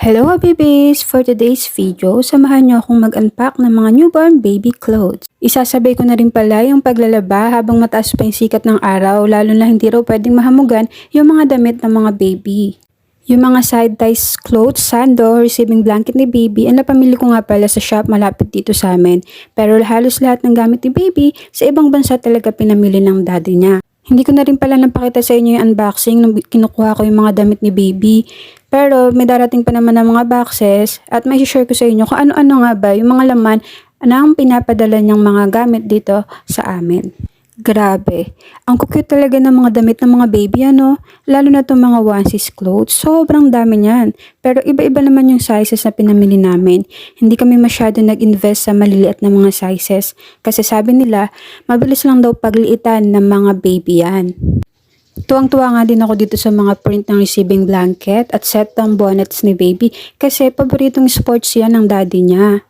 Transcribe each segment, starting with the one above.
Hello Habibis! For today's video, samahan niyo akong mag-unpack ng mga newborn baby clothes. Isasabay ko na rin pala yung paglalaba habang mataas pa yung sikat ng araw, lalo na hindi raw pwedeng mahamugan yung mga damit ng mga baby. Yung mga side-ties clothes, sando, receiving blanket ni baby, ang napamili ko nga pala sa shop malapit dito sa amin. Pero halos lahat ng gamit ni baby, sa ibang bansa talaga pinamili ng daddy niya. Hindi ko na rin pala napakita sa inyo yung unboxing nung kinukuha ko yung mga damit ni baby. Pero may darating pa naman ng mga boxes at may share ko sa inyo kung ano-ano nga ba yung mga laman na pinapadala niyang mga gamit dito sa amin. Grabe, ang cute talaga ng mga damit ng mga baby lalo na itong mga onesies clothes, sobrang dami niyan. Pero iba-iba naman yung sizes na pinamili namin. Hindi kami masyado nag-invest sa maliliit na mga sizes kasi sabi nila mabilis lang daw pagliitan ng mga baby yan. Tuwang-tuwa nga din ako dito sa mga print ng receiving blanket at set ng bonnets ni baby kasi paboritong sports yan ng daddy niya.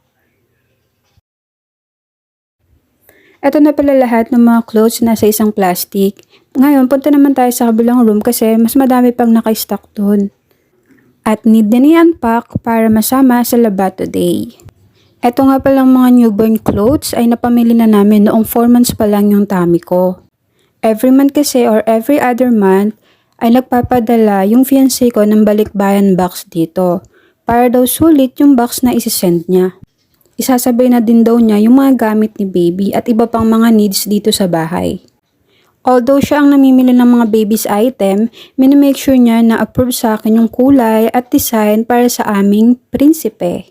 Ito na pala lahat ng mga clothes nasa isang plastic. Ngayon, punta naman tayo sa kabilang room kasi mas madami pang naka-stock doon. At need na i-unpack para masama sa laba today. Ito nga palang mga newborn clothes ay napamili na namin noong 4 months pa lang yung tummy ko. Every month kasi or every other month ay nagpapadala yung fiancé ko ng balikbayan box dito. Para daw sulit yung box na isisend niya. Isasabay na din daw niya yung mga gamit ni baby at iba pang mga needs dito sa bahay. Although siya ang namimili ng mga baby's item, minimake sure niya na approve sa akin yung kulay at design para sa aming prinsipe.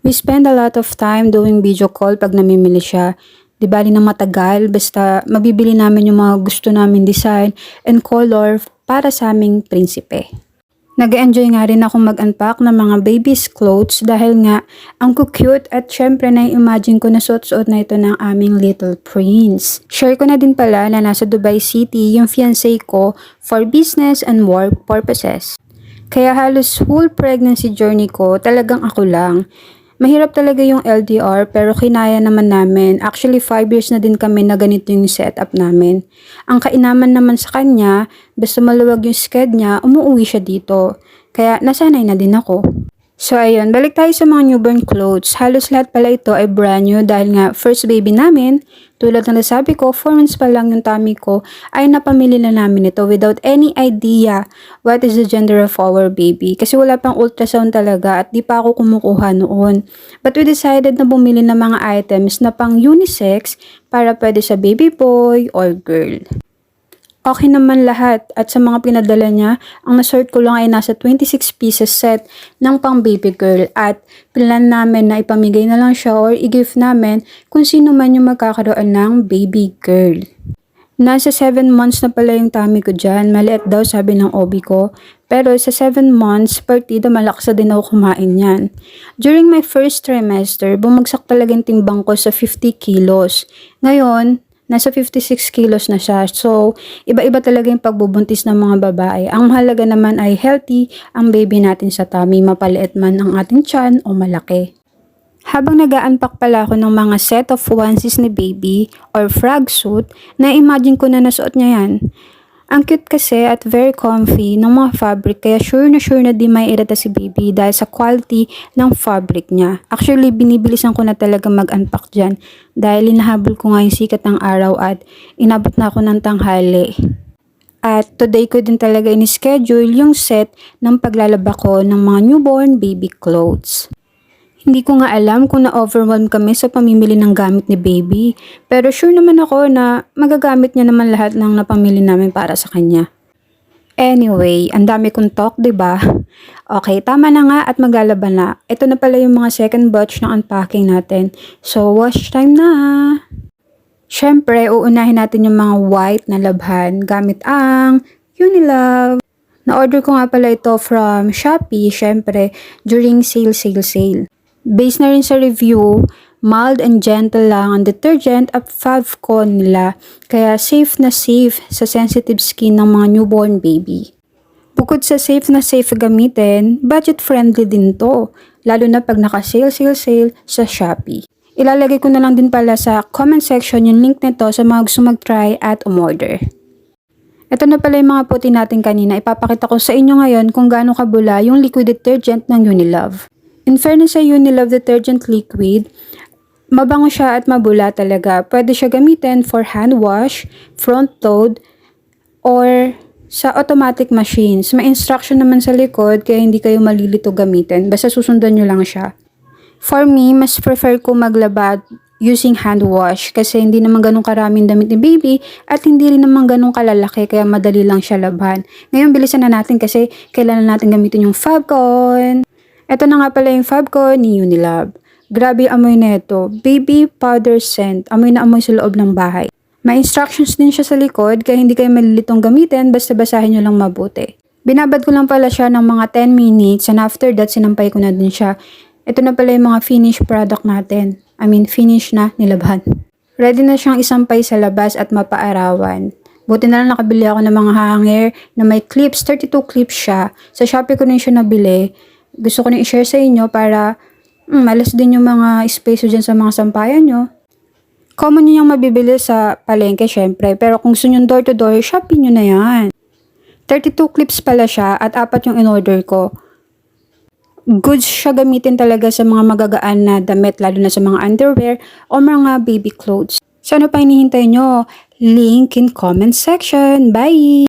We spend a lot of time doing video call pag namimili siya. Di bali na matagal, basta mabibili namin yung mga gusto namin design and color para sa aming prinsipe. Nag-enjoy nga rin akong mag-unpack ng mga baby's clothes dahil nga ang cute at syempre na-imagine ko na suot-suot na ito ng aming little prince. Share ko na din pala na nasa Dubai City yung fiancé ko for business and work purposes. Kaya halos full pregnancy journey ko talagang ako lang. Mahirap talaga yung LDR pero kinaya naman namin. Actually 5 years na din kami na ganito yung setup namin. Ang kainaman naman sa kanya, basta maluwag yung sked niya, umuwi siya dito. Kaya nasanay na din ako. So ayun, balik tayo sa mga newborn clothes. Halos lahat pala ito ay brand new dahil nga first baby namin, tulad ng nasabi ko, 4 months pa lang yung tummy ko, ay napamili na namin ito without any idea what is the gender of our baby. Kasi wala pang ultrasound talaga at di pa ako kumukuha noon. But we decided na bumili ng mga items na pang unisex para pwede sa baby boy or girl. Okay naman lahat at sa mga pinadala niya, ang nasort ko lang ay nasa 26 pieces set ng pang baby girl at plan namin na ipamigay na lang siya or i-gift namin kung sino man yung magkakaroon ng baby girl. Nasa 7 months na pala yung tummy ko dyan, maliit daw sabi ng OB ko. Pero sa 7 months, partida malakas din ako kumain yan. During my first trimester, bumagsak talaga yung timbang ko sa 50 kilos. Ngayon, nasa 56 kilos na siya. So, iba-iba talaga yung pagbubuntis ng mga babae. Ang mahalaga naman ay healthy ang baby natin sa tummy, mapaliit man ang ating tiyan o malaki. Habang nag-unpack pala ako ng mga set of onesies ni baby or frog suit, na-imagine ko na nasuot niya yan. Ang cute kasi at very comfy ng mga fabric kaya sure na di may irita si baby dahil sa quality ng fabric niya. Actually, binibilisan ko na talaga mag-unpack dyan dahil hinahabol ko nga yung sikat ng araw at inabot na ako ng tanghali. At today ko din talaga in-schedule yung set ng paglalaba ko ng mga newborn baby clothes. Hindi ko nga alam kung na-overwhelm kami sa pamimili ng gamit ni baby. Pero sure naman ako na magagamit niya naman lahat ng napamili namin para sa kanya. Anyway, ang dami kong talk, diba? Okay, tama na nga at maglalaba na. Ito na pala yung mga second batch ng unpacking natin. So, wash time na! Syempre, uunahin natin yung mga white na labhan gamit ang Unilove. Na-order ko nga pala ito from Shopee, syempre, during sale. Based na rin sa review, mild and gentle lang ang detergent at Favcon nila, kaya safe na safe sa sensitive skin ng mga newborn baby. Bukod sa safe na safe gamitin, budget friendly din to, lalo na pag naka-sale sa Shopee. Ilalagay ko na lang din pala sa comment section yung link nito sa mga gusto mag-try at umorder. Ito na pala yung mga puti natin kanina. Ipapakita ko sa inyo ngayon kung gaano kabula yung liquid detergent ng Unilove. In fairness sa Unilove detergent liquid, mabango siya at mabula talaga. Pwede siya gamitin for hand wash, front load, or sa automatic machines. May instruction naman sa likod kaya hindi kayo malilito gamitin. Basta susundan nyo lang siya. For me, mas prefer ko maglaba using hand wash kasi hindi naman ganun karaming damit ni baby at hindi rin naman ganun kalalaki kaya madali lang siya laban. Ngayon bilisan na natin kasi kailangan natin gamitin yung Fabcon. Ito na nga pala yung Fabcon ni Unilove. Grabe yung amoy nito. Baby powder scent. Amoy na amoy sa loob ng bahay. May instructions din siya sa likod kaya hindi kayo malilitong gamitin basta basahin nyo lang mabuti. Binabad ko lang pala siya ng mga 10 minutes and after that sinampay ko na din siya. Ito na pala yung mga finished product natin. Finish na nilabhan. Ready na siyang isampay sa labas at mapaarawan. Buti na lang nakabili ako ng mga hanger na may clips. 32 clips siya. Sa Shopee ko na siya nabili. Gusto ko na i-share sa inyo para malas din yung mga space dyan sa mga sampayan nyo. Common nyo yung mabibili sa palengke syempre. Pero kung gusto nyo door to door, Shopee nyo na yan. 32 clips pala siya at 4 yung in-order ko. Goods siya gamitin talaga sa mga magagaan na damit, lalo na sa mga underwear o mga baby clothes. So ano pa hinihintay nyo? Link in comment section. Bye!